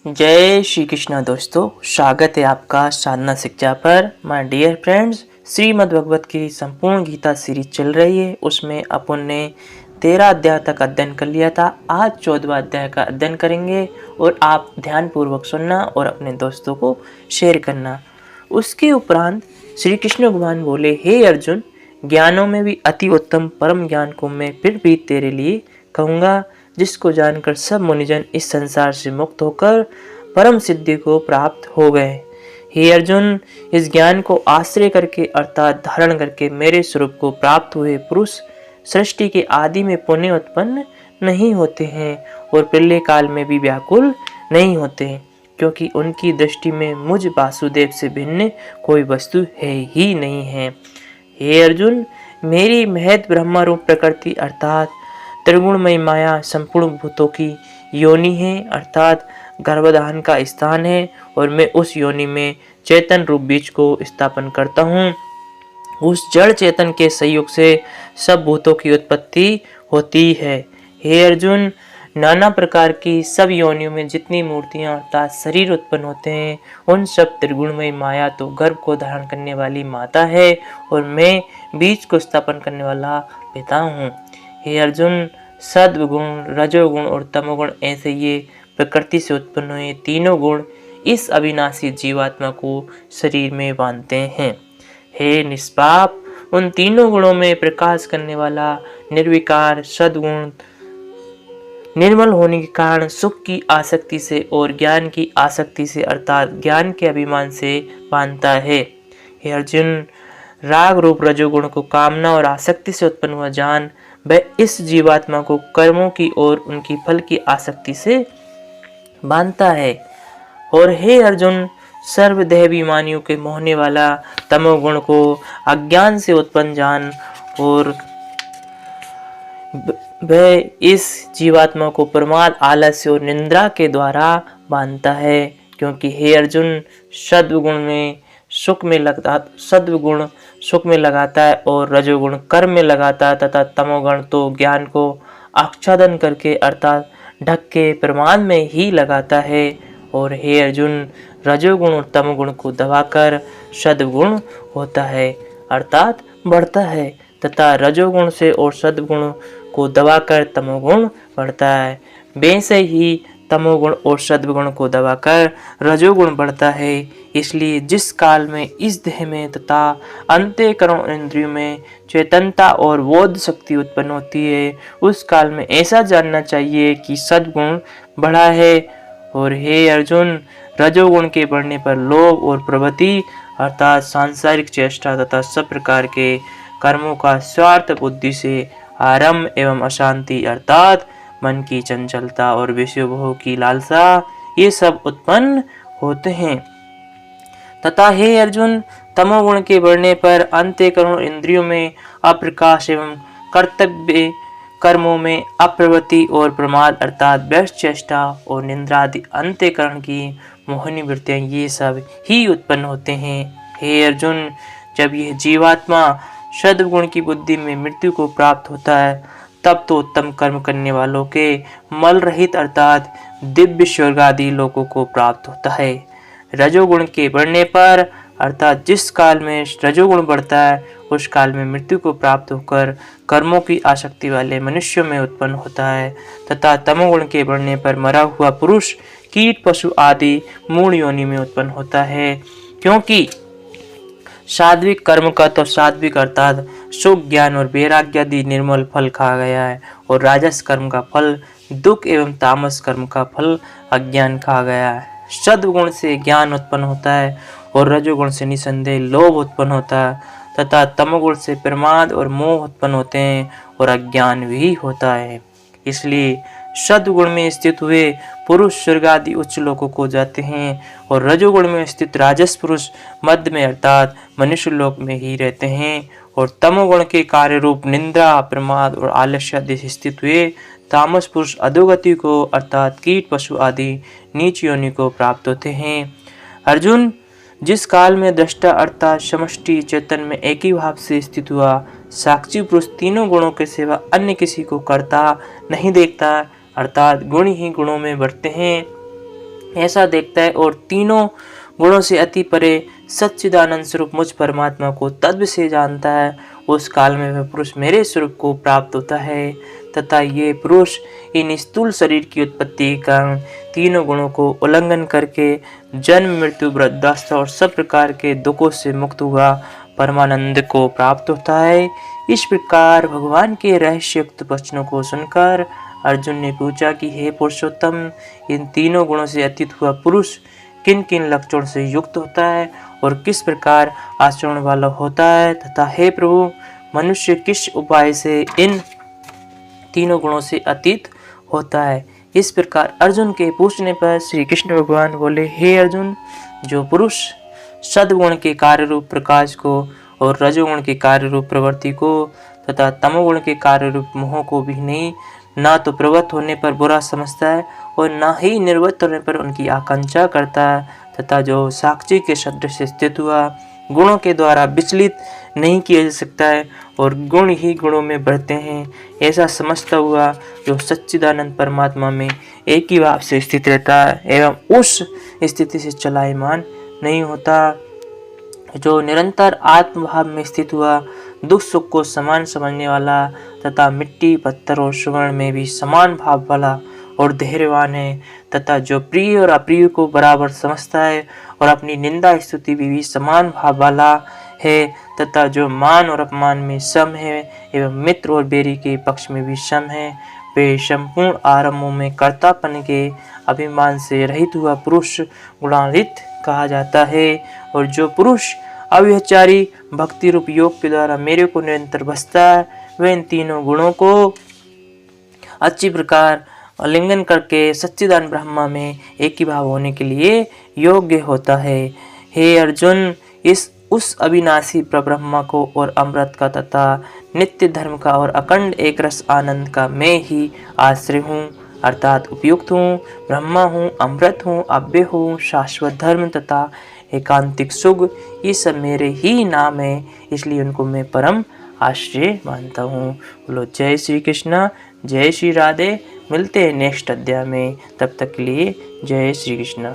जय श्री कृष्णा दोस्तों, स्वागत है आपका साधना शिक्षा पर। माय डियर फ्रेंड्स, श्रीमद् भगवत की संपूर्ण गीता सीरीज चल रही है। उसमें अपन ने 13 अध्याय तक अध्ययन कर लिया था। आज 14वां अध्याय का अध्ययन करेंगे और आप ध्यान पूर्वक सुनना और अपने दोस्तों को शेयर करना। उसके उपरांत श्री कृष्ण भगवान बोले, हे अर्जुन, ज्ञानों में भी अति उत्तम परम ज्ञान को मैं फिर भी तेरे लिए कहूँगा, जिसको जानकर सब मुनिजन इस संसार से मुक्त होकर परम सिद्धि को प्राप्त हो गए। हे अर्जुन, इस ज्ञान को आश्रय करके अर्थात धारण करके मेरे स्वरूप को प्राप्त हुए पुरुष सृष्टि के आदि में पुण्य उत्पन्न नहीं होते हैं और प्रलय काल में भी व्याकुल नहीं होते, क्योंकि उनकी दृष्टि में मुझ वासुदेव से भिन्न कोई वस्तु है ही नहीं है। हे अर्जुन, मेरी महत ब्रह्म रूप प्रकृति अर्थात त्रिगुणमयी माया संपूर्ण भूतों की योनि है, अर्थात गर्भधान का स्थान है, और मैं उस योनि में चेतन रूप बीज को स्थापन करता हूँ। उस जड़ चेतन के संयोग से सब भूतों की उत्पत्ति होती है। हे अर्जुन, नाना प्रकार की सब योनियों में जितनी मूर्तियां अर्थात शरीर उत्पन्न होते हैं, उन सब त्रिगुणमयी माया तो गर्भ को धारण करने वाली माता है और मैं बीज को स्थापन करने वाला पिता हूँ। हे अर्जुन, सद्गुण, रजोगुण और तमोगुण ऐसे ये प्रकृति से उत्पन्न हुए तीनों गुण इस अविनाशी जीवात्मा को शरीर में बांधते हैं। हे निष्पाप, उन तीनों गुणों में प्रकाश करने वाला निर्विकार सद्गुण निर्मल होने के कारण सुख की आसक्ति से और ज्ञान की आसक्ति से अर्थात ज्ञान के अभिमान से बांधता है। हे अर्जुन, राग रूप रजोगुण को कामना और आसक्ति से उत्पन्न हुआ जान वह इस जीवात्मा को कर्मों की और उनकी फल की आसक्ति से बांधता है। और हे अर्जुन, सर्वदेहाभिमानियों के मोहने वाला तमोगुण को अज्ञान से उत्पन्न जान और वह इस जीवात्मा को प्रमाद, आलस्य और निंद्रा के द्वारा बांधता है, क्योंकि हे अर्जुन, सद्गुण सुख में लगाता है और रजोगुण कर्म में लगाता है तथा तमोगुण तो ज्ञान को आच्छादन करके अर्थात ढक के प्रमाद में ही लगाता है। और हे अर्जुन, रजोगुण और तमोगुण को दबाकर सद्गुण होता है अर्थात बढ़ता है तथा रजोगुण से और सद्गुण को दबाकर तमोगुण बढ़ता है। वैसे ही तमोगुण और सद्गुण को दबाकर रजोगुण बढ़ता है। इसलिए जिस काल में इस देह में तथा अंतःकरण इंद्रियों में चेतनता और बोध शक्ति उत्पन्न होती है, उस काल में ऐसा जानना चाहिए कि सद्गुण बढ़ा है। और हे अर्जुन, रजोगुण के बढ़ने पर लोभ और प्रवृत्ति अर्थात सांसारिक चेष्टा तथा सब प्रकार के कर्मों का स्वार्थ बुद्धि से आरंभ एवं अशांति अर्थात मन की चंचलता और विषय भोग की लालसा ये सब उत्पन्न होते हैं। तथा हे अर्जुन, तमोगुण के बढ़ने पर अंतःकरण इंद्रियों में अप्रकाश एवं कर्तव्य कर्मों में अप्रवृत्ति और प्रमाद अर्थात व्यर्थ चेष्टा और निंद्रा आदि अंतःकरण की मोहिनी वृत्तियां ये सब ही उत्पन्न होते हैं। हे अर्जुन, जब यह जीवात्मा सद्गुण की बुद्धि में मृत्यु को प्राप्त होता है, तब तो उत्तम कर्म करने वालों के मल रहित अर्थात दिव्य स्वर्ग आदि लोगों को प्राप्त होता है। रजोगुण के बढ़ने पर अर्थात जिस काल में रजोगुण बढ़ता है, उस काल में मृत्यु को प्राप्त होकर कर्मों की आसक्ति वाले मनुष्यों में उत्पन्न होता है तथा तमोगुण के बढ़ने पर मरा हुआ पुरुष कीट पशु आदि मूढ़ योनि में उत्पन्न होता है, क्योंकि सात्विक कर्म का तो सात्विक अर्थात सुख, ज्ञान और वैराग्य आदि निर्मल फल खा गया है और राजस कर्म का फल दुख एवं तामस कर्म का फल अज्ञान खा गया है। सद्गुण से ज्ञान उत्पन्न होता है और रजोगुण से निसंदेह लोभ उत्पन्न होता है तथा तमोगुण से प्रमाद और मोह उत्पन्न होते हैं और अज्ञान भी होता है। इसलिए सद्गुण में स्थित हुए पुरुष स्वर्ग आदि उच्च लोकों को जाते हैं और रजोगुण में स्थित राजस पुरुष मध्य में अर्थात मनुष्य लोक में ही रहते हैं और तमोगुण के कार्य रूप निंद्रा, प्रमाद और आलस्य आदि से स्थित हुए तामस पुरुष अधोगति को अर्थात कीट पशु आदि नीच योनि को प्राप्त होते हैं। अर्जुन, जिस काल में दृष्टा अर्थात समष्टि चेतन में एक ही भाव से स्थित हुआ साक्षी पुरुष तीनों गुणों के सिवा अन्य किसी को करता नहीं देखता अर्थात गुण ही गुणों में बढ़ते हैं, ऐसा देखता है और तीनों गुणों से अति परे सच्चिदानंद स्वरूप मुझ परमात्मा को तत्व से जानता है, उस काल में वह पुरुष मेरे स्वरूप को प्राप्त होता है तथा ये पुरुष इन स्थूल शरीर की उत्पत्ति के कारण तीनों गुणों को उल्लंघन करके जन्म मृत्यु वृद्धावस्था और सब प्रकार के दुखों से मुक्त हुआ परमानंद को प्राप्त होता है। इस प्रकार भगवान के रहस्ययुक्त वचनों को सुनकर अर्जुन ने पूछा कि हे पुरुषोत्तम, इन तीनों गुणों से अतीत हुआ पुरुष किन किन लक्षणों से युक्त होता है और किस प्रकार आचरण वाला होता है, तथा हे प्रभु, मनुष्य किस उपाय से इन तीनों गुणों से अतीत होता है। इस प्रकार अर्जुन के पूछने पर श्री कृष्ण भगवान बोले, हे अर्जुन, जो पुरुष सद्गुण के कार्य रूप प्रकाश को और रजोगुण के कार्य रूप प्रवृत्ति को तथा तमोगुण के कार्य रूप मोह को भी नहीं ना तो प्रवृत्त होने पर बुरा समझता है और ना ही निर्वृत्त होने पर उनकी आकांक्षा करता है, तथा जो साक्षी के सदृश स्थित हुआ गुणों के द्वारा विचलित नहीं किया जा सकता है और गुण ही गुणों में बढ़ते हैं, ऐसा समझता हुआ जो सच्चिदानंद परमात्मा में एक ही भाव से स्थित रहता है एवं उस स्थिति से चलायमान नहीं होता, जो निरंतर आत्मभाव में स्थित हुआ दुख सुख को समान समझने वाला तथा मिट्टी पत्थर और सुवर्ण में भी समान भाव वाला और धैर्यवान है, तथा जो प्रिय और अप्रिय को बराबर समझता है और अपनी निंदा स्तुति भी समान भाव वाला है, तथा जो मान और अपमान में सम है एवं मित्र और बैरी के पक्ष में भी सम है, वे संपूर्ण आरंभों में कर्तापन के अभिमान से रहित हुआ पुरुष गुणान्वित कहा जाता है। और जो पुरुष अव्यभिचारी भक्ति रूप योग के द्वारा मेरे को निरंतर बसता है, वह इन तीनों गुणों को अच्छी प्रकार आलिंगन करके सच्चिदानंद ब्रह्मा में एक ही भाव होने के लिए योग्य होता है। हे अर्जुन, उस अविनाशी परब्रह्मा को और अमृत का तथा नित्य धर्म का और अखंड एक रस आनंद का मैं ही आश्रय हूँ, अर्थात उपयुक्त हूँ, ब्रह्मा हूँ, अमृत हूँ, अव्यय हूँ, शाश्वत धर्म तथा एकांतिक सुख, ये सब मेरे ही नाम है, इसलिए उनको मैं परम आश्रय मानता हूँ। बोलो जय श्री कृष्णा, जय श्री राधे। मिलते हैं नेक्स्ट अध्याय में, तब तक के लिए जय श्री कृष्णा।